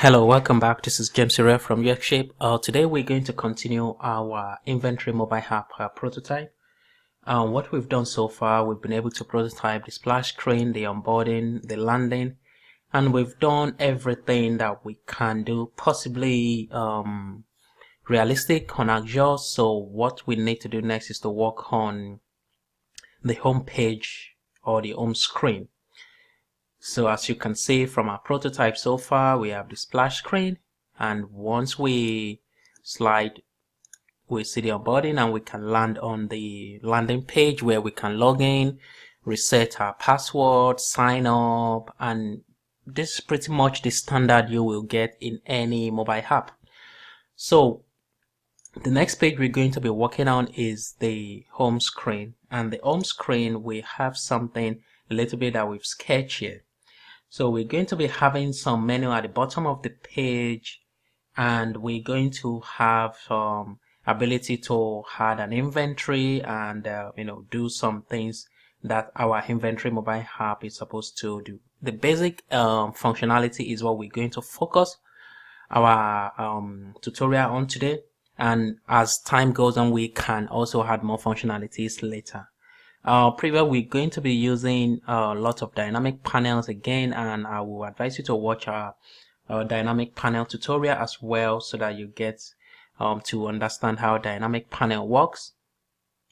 Hello, welcome back. This is James Ure from UXShape. Today we're going to continue our inventory mobile app prototype. What we've done so far, we've been able to prototype the splash screen, the onboarding, the landing, and we've done everything that we can do, possibly realistic on Azure. So what we need to do next is to work on the home page or the home screen. So as you can see from our prototype so far, we have the splash screen, and once we slide, we see the onboarding and we can land on the landing page where we can log in, reset our password, sign up, and this is pretty much the standard you will get in any mobile app. So the next page we're going to be working on is the home screen, and the home screen we have something a little bit that we've sketched here. So we're going to be having some menu at the bottom of the page, and we're going to have some ability to add an inventory and do some things that our inventory mobile app is supposed to do. The basic functionality is what we're going to focus our tutorial on today, and as time goes on we can also add more functionalities later. Previously, we're going to be using a lot of dynamic panels again, and I will advise you to watch our dynamic panel tutorial as well, so that you get to understand how dynamic panel works.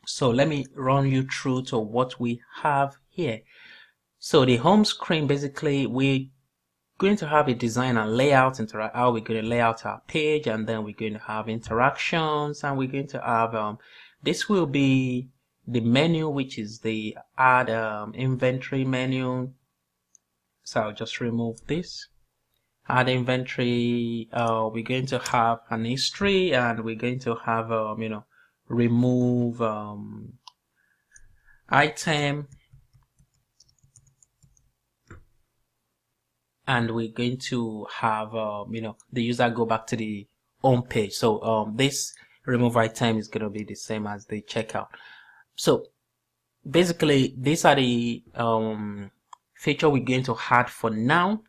So let me run you through to what we have here. So the home screen, basically we're going to have a design and layout, how we're going to lay out our page, and then we're going to have interactions, and we're going to have this will be the menu, which is the add inventory menu. So I'll just remove this. Add inventory. We're going to have an history, and we're going to have remove item, and we're going to have the user go back to the home page. So this remove item is going to be the same as the checkout. So basically these are the feature we're going to add for now,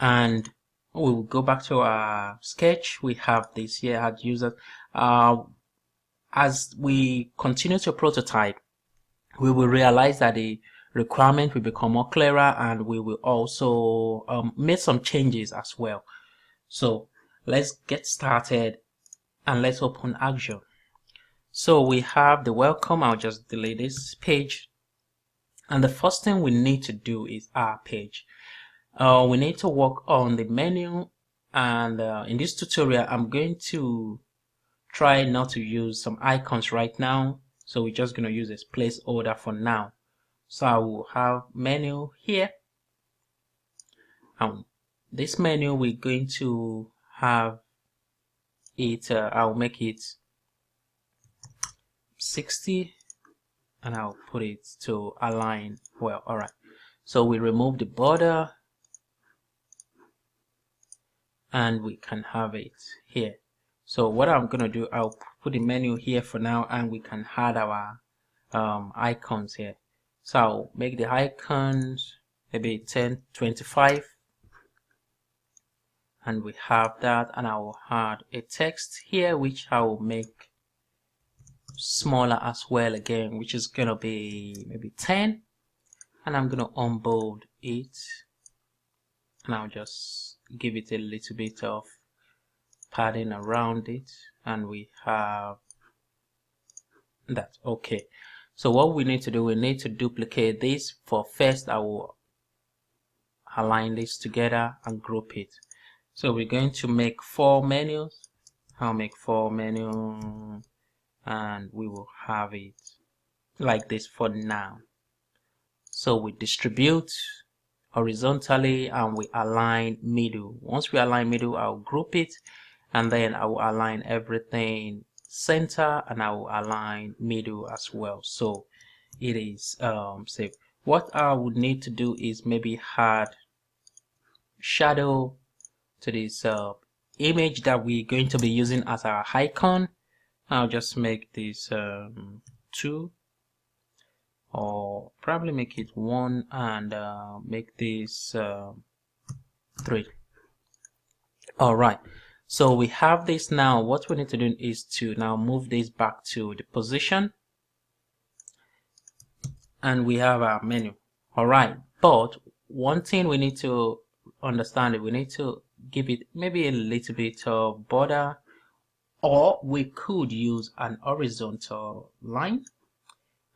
and we will go back to our sketch. We have this here, add users. As we continue to prototype, we will realize that the requirement will become more clearer, and we will also make some changes as well. So let's get started and let's open Azure. So we have the welcome. I'll just delete this page, and the first thing we need to do is our page. We need to work on the menu, and in this tutorial I'm going to try not to use some icons right now, so we're just going to use this placeholder for now. So I will have menu here, and this menu we're going to have it I'll make it 60, and I'll put it to align well. All right, so we remove the border, and we can have it here. So what I'm gonna do, I'll put the menu here for now, and we can add our icons here. So I'll make the icons maybe 1025, and we have that, and I will add a text here which I will make smaller as well again, which is gonna be maybe 10, and I'm gonna unbold it, and I'll just give it a little bit of padding around it, and we have that. Okay, so what we need to do, we need to duplicate this. For first I will align this together and group it. So we're going to make 4 menus. I'll make 4 menus, and we will have it like this for now. So we distribute horizontally, and we align middle. Once we align middle, I'll group it, and then I will align everything center, and I will align middle as well, so it is safe. What I would need to do is maybe add shadow to this image that we're going to be using as our icon. I'll just make this 2, or probably make it 1, and make this 3. All right, so we have this now. What we need to do is to now move this back to the position, and we have our menu. All right, but one thing we need to understand is we need to give it maybe a little bit of border, or we could use an horizontal line,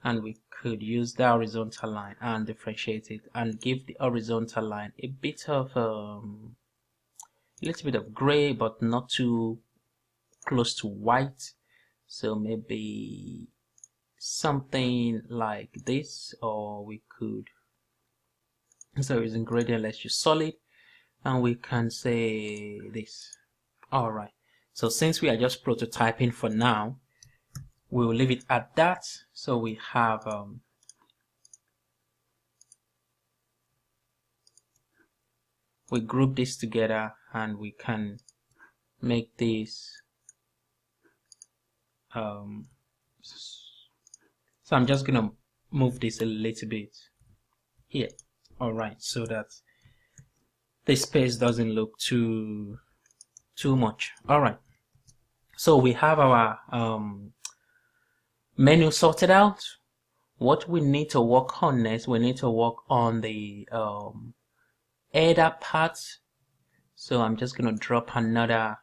and we could use the horizontal line and differentiate it and give the horizontal line a bit of a little bit of gray, but not too close to white. So maybe something like this, or we could, so using gradient, let's use solid, and we can say this. All right, so since we are just prototyping for now, we will leave it at that. So we have we group this together, and we can make this so I'm just gonna move this a little bit here. All right, so that the space doesn't look too much. All right, so we have our menu sorted out. What we need to work on next, we need to work on the header part. So I'm just gonna drop another,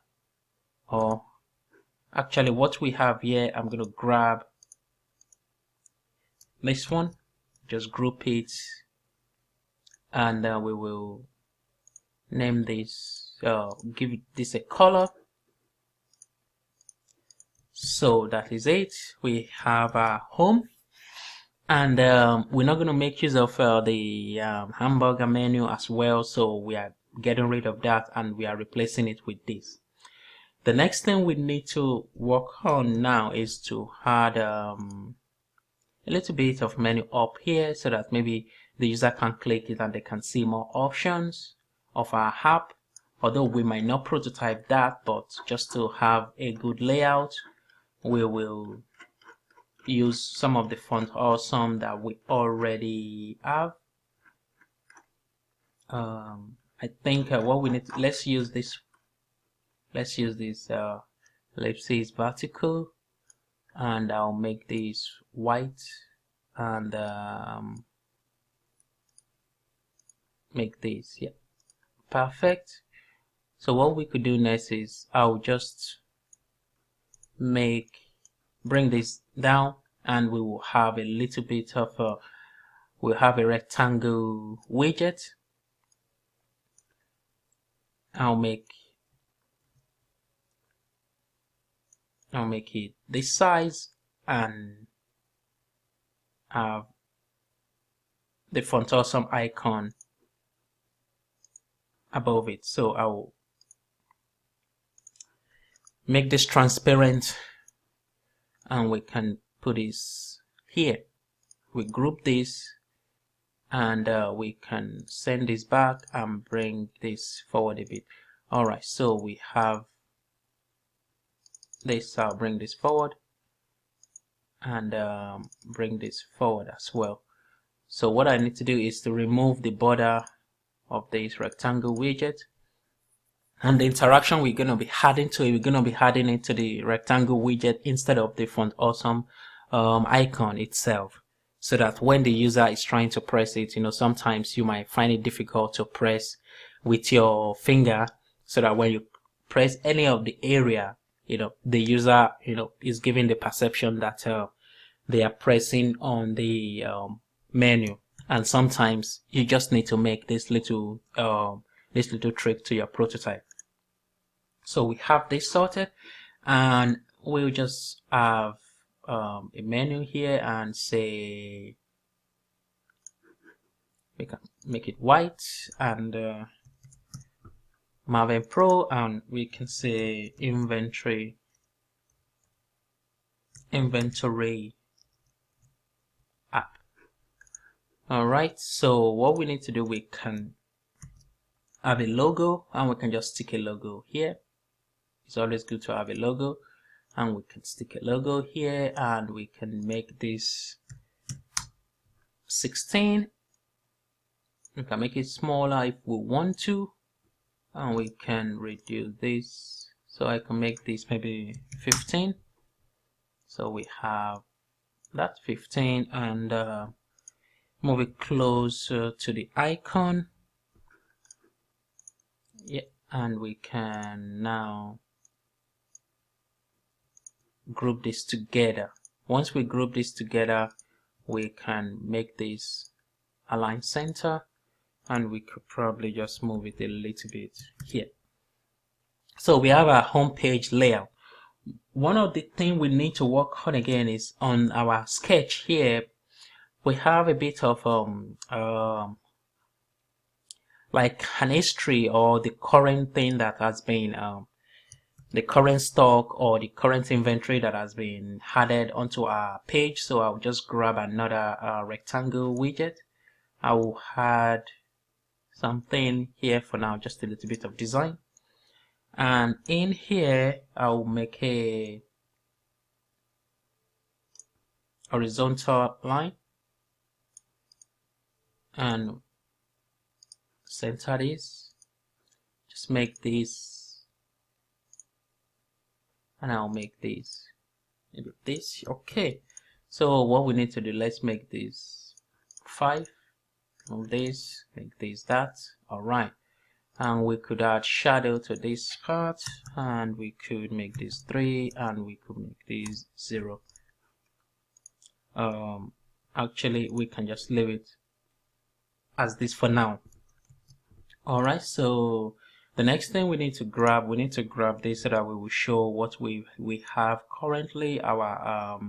or actually what we have here, I'm gonna grab this one, just group it, and we will name this, give this a color. So that is it. We have our home, and we're not going to make use of the hamburger menu as well, so we are getting rid of that and we are replacing it with this. The next thing we need to work on now is to add a little bit of menu up here, so that maybe the user can click it and they can see more options of our app. Although we might not prototype that, but just to have a good layout, we will use some of the font awesome that we already have. I think what we need to, let's use this ellipsis vertical, and I'll make this white, and make this, yeah, perfect. So what we could do next is I'll just bring this down, and we will have a little bit of we'll have a rectangle widget. I'll make it this size, and have the font awesome icon above it. So I'll make this transparent, and we can put this here. We group this, and we can send this back and bring this forward a bit. All right, so we have this. I'll bring this forward, and bring this forward as well. So what I need to do is to remove the border of this rectangle widget, and the interaction we're going to be adding to it, we're going to be adding it to the rectangle widget instead of the font awesome icon itself, so that when the user is trying to press it, sometimes you might find it difficult to press with your finger, so that when you press any of the area, the user is given the perception that they are pressing on the menu. And sometimes you just need to make this little trick to your prototype. So we have this sorted, and we'll just have a menu here, and say we can make it white, and Maven Pro, and we can say inventory app. All right, so what we need to do, we can have a logo, and we can just stick a logo here. It's always good to have a logo, and we can stick a logo here, and we can make this 16. We can make it smaller if we want to. and we can reduce this, so I can make this maybe 15. So we have that 15, and move it closer to the icon. Yeah, and we can now group this together. Once we group this together, we can make this align center, and we could probably just move it a little bit here. So we have our home page layout. One of the things we need to work on again is on our sketch here. We have a bit of like an history, or the current thing that has been the current stock or the current inventory that has been added onto our page. So I'll just grab another rectangle widget. I will add something here for now, just a little bit of design, and in here I'll make a horizontal line and center this. Just make this, and I'll make this maybe this. Okay, so what we need to do, let's make this 5, move this, make this that. All right, and we could add shadow to this part, and we could make this 3, and we could make this 0. Actually we can just leave it as this for now. All right, so the next thing we need to grab this so that we will show what we have currently, our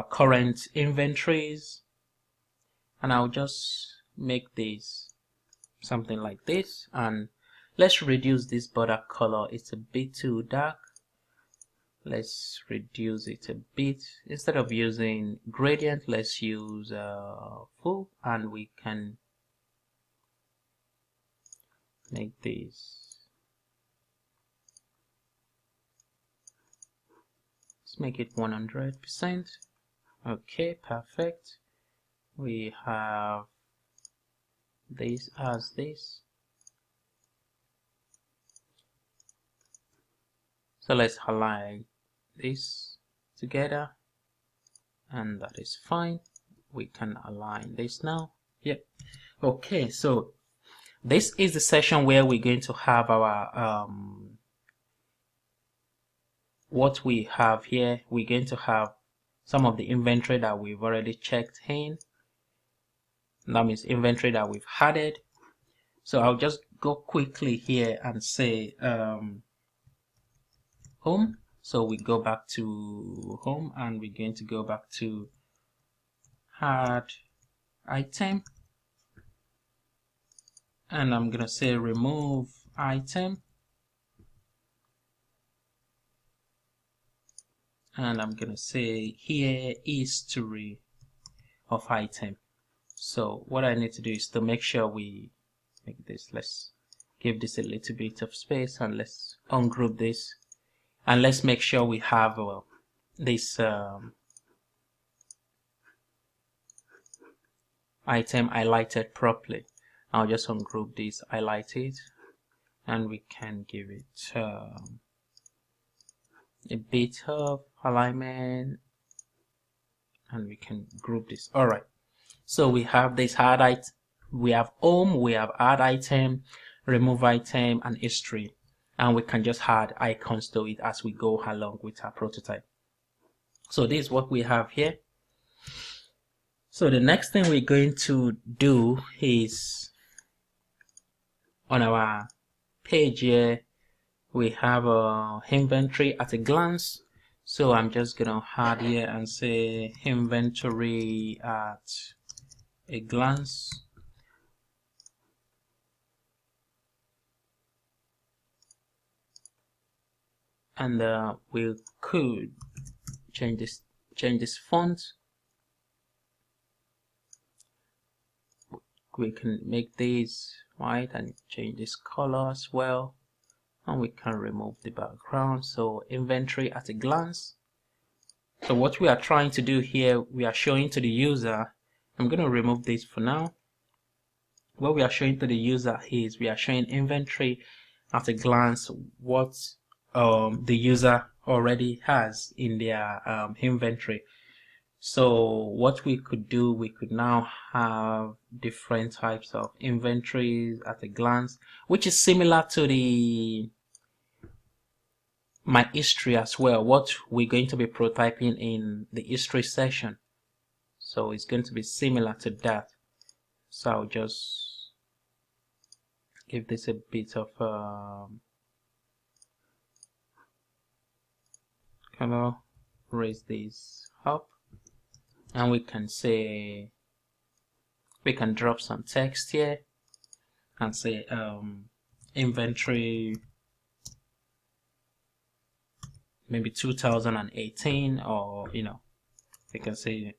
current inventories, and I'll just make this something like this, and let's reduce this border color. It's a bit too dark. Let's reduce it a bit. Instead of using gradient, let's use full, and we can make this, let's make it 100%. Okay, perfect. We have this as this. So let's align this together, and that is fine. We can align this now. Yep. Okay, so this is the section where we're going to have our what we have here. We're going to have some of the inventory that we've already checked in. That means inventory that we've added. So I'll just go quickly here and say home. So we go back to home, and we're going to go back to add item, and I'm gonna say remove item, and I'm gonna say here history of item. So what I need to do is to make sure we make this, let's give this a little bit of space, and let's ungroup this, and let's make sure we have this item highlighted properly. I'll just ungroup this, highlight it, and we can give it a bit of alignment, and we can group this. All right, so we have this add item, we have home, we have add item, remove item, and history, and we can just add icons to it as we go along with our prototype. So this is what we have here. So the next thing we're going to do is on our page here, we have a inventory at a glance. So I'm just gonna add here and say inventory at a glance. And we could change this font. We can make these white and change this color as well, and we can remove the background. So inventory at a glance. So what we are trying to do here, we are showing to the user, I'm going to remove this for now. what we are showing to the user is we are showing inventory at a glance, what the user already has in their inventory. So what we could do, we could now have different types of inventories at a glance, which is similar to the my history as well, what we're going to be prototyping in the history session. So it's going to be similar to that. So I'll just give this a bit of color, raise this up, and we can say, we can drop some text here and say inventory maybe 2018, or you know, we can say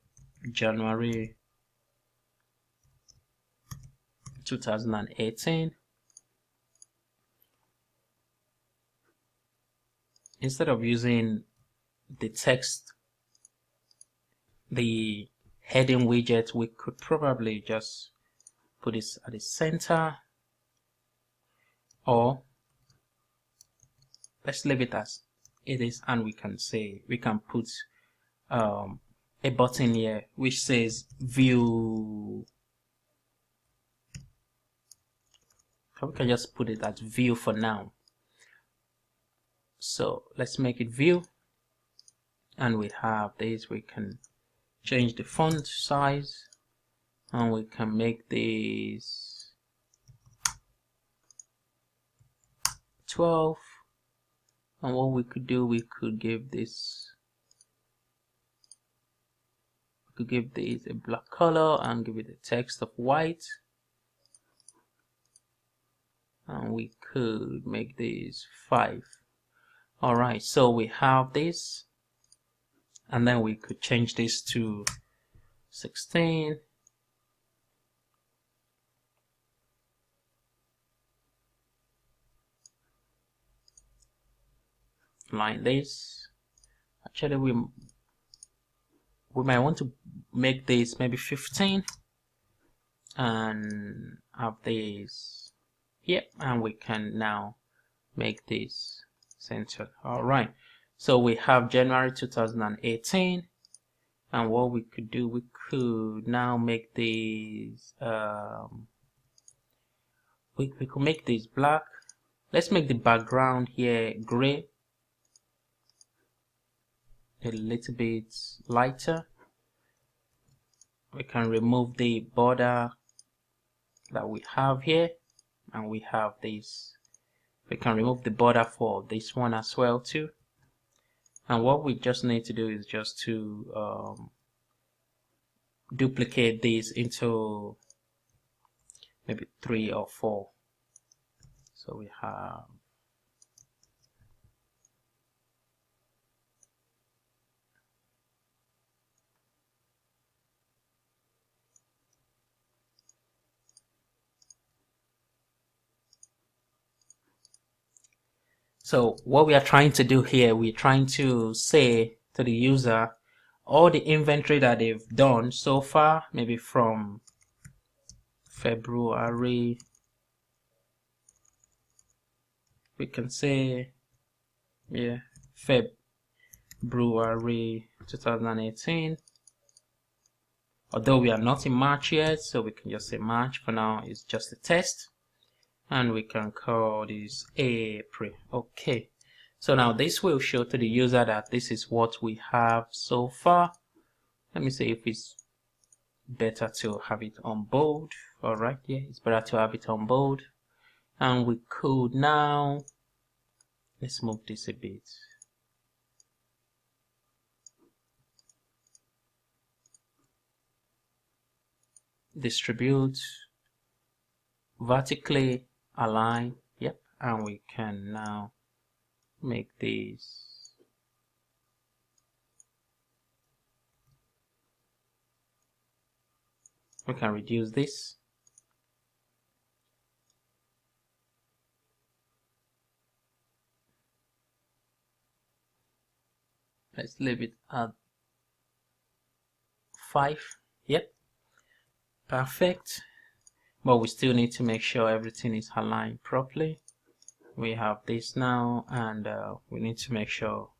January 2018. Instead of using the text, the heading widget, we could probably just put this at the center, or let's leave it as it is, and we can say, we can put a button here which says view. So we can just put it as view for now. So let's make it view, and we have this. We can change the font size, and we can make this 12. And what we could do, we could give this, a black color and give it a text of white, and we could make this 5. All right, so we have this, and then we could change this to 16. Like this. Actually, we might want to make this maybe 15 and have this here, and we can now make this centered. All right, so we have January 2018, and what we could do, we could now make these we could make this black. Let's make the background here gray, a little bit lighter. We can remove the border that we have here, and we have this. We can remove the border for this one as well too. And what we just need to do is just to duplicate these into maybe 3 or 4. So we have so what we are trying to do here, we're trying to say to the user all the inventory that they've done so far, maybe from February. We can say, yeah, February 2018. Although we are not in March yet, so we can just say March for now. It's just a test, and we can call this April. Okay, so now this will show to the user that this is what we have so far. Let me see if it's better to have it on bold. All right, yeah, it's better to have it on bold. And we could now, let's move this a bit. Distribute, vertically align, yep, and we can now make this we can reduce this. Let's leave it at 5. Yep, perfect. but we still need to make sure everything is aligned properly. We have this now, and we need to make sure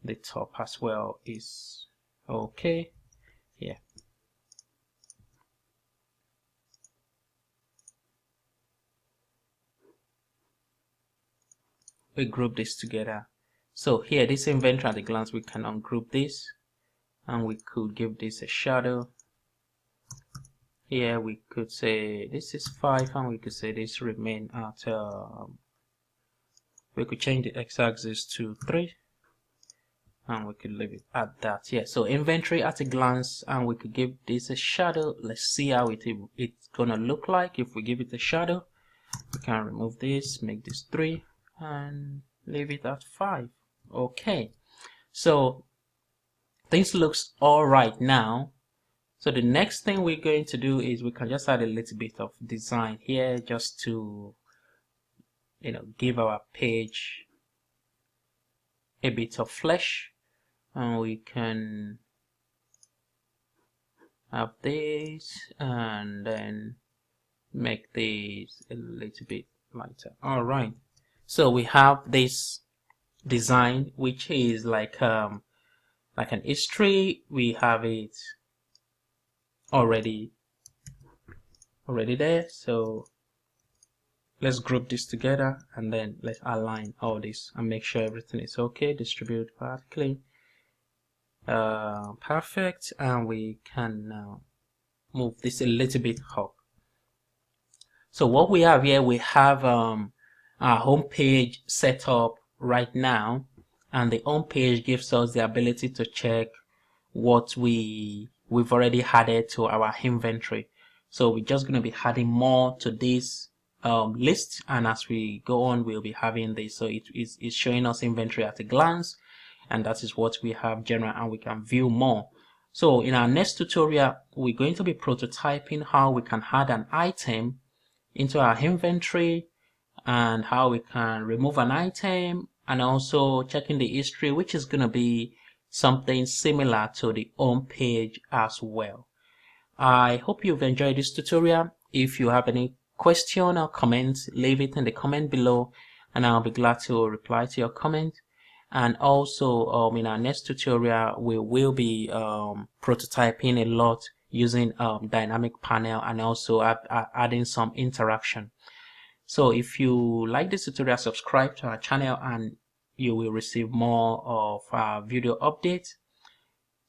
the top as well is okay. Yeah. We group this together. So here, this inventory at a glance, we can ungroup this, and we could give this a shadow. Here we could say this is 5, and we could say this remain at we could change the x-axis to 3, and we could leave it at that. Yeah, so inventory at a glance, and we could give this a shadow. Let's see how it's gonna look like if we give it a shadow. We can remove this, make this 3, and leave it at 5. Okay, so things looks all right now. So the next thing we're going to do is we can just add a little bit of design here, just to, you know, give our page a bit of flesh. And we can have this and then make this a little bit lighter. All right, so we have this design, which is like an history. We have it already there, so let's group this together, and then let's align all this and make sure everything is okay. Distribute vertically. Perfect, and we can now move this a little bit up. So what we have here, we have our home page set up right now, and the home page gives us the ability to check what we've already added to our inventory. So we're just going to be adding more to this list, and as we go on, we'll be having this. So it's showing us inventory at a glance, and that is what we have general, and we can view more. So in our next tutorial, we're going to be prototyping how we can add an item into our inventory, and how we can remove an item, and also checking the history, which is going to be something similar to the home page as well. I hope you've enjoyed this tutorial. If you have any question or comments, leave it in the comment below, and I'll be glad to reply to your comment. And also in our next tutorial, we will be prototyping a lot using dynamic panel, and also adding some interaction. So if you like this tutorial, subscribe to our channel, and you will receive more of our video updates.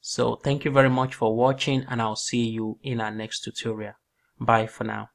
So thank you very much for watching, and I'll see you in our next tutorial. Bye for now.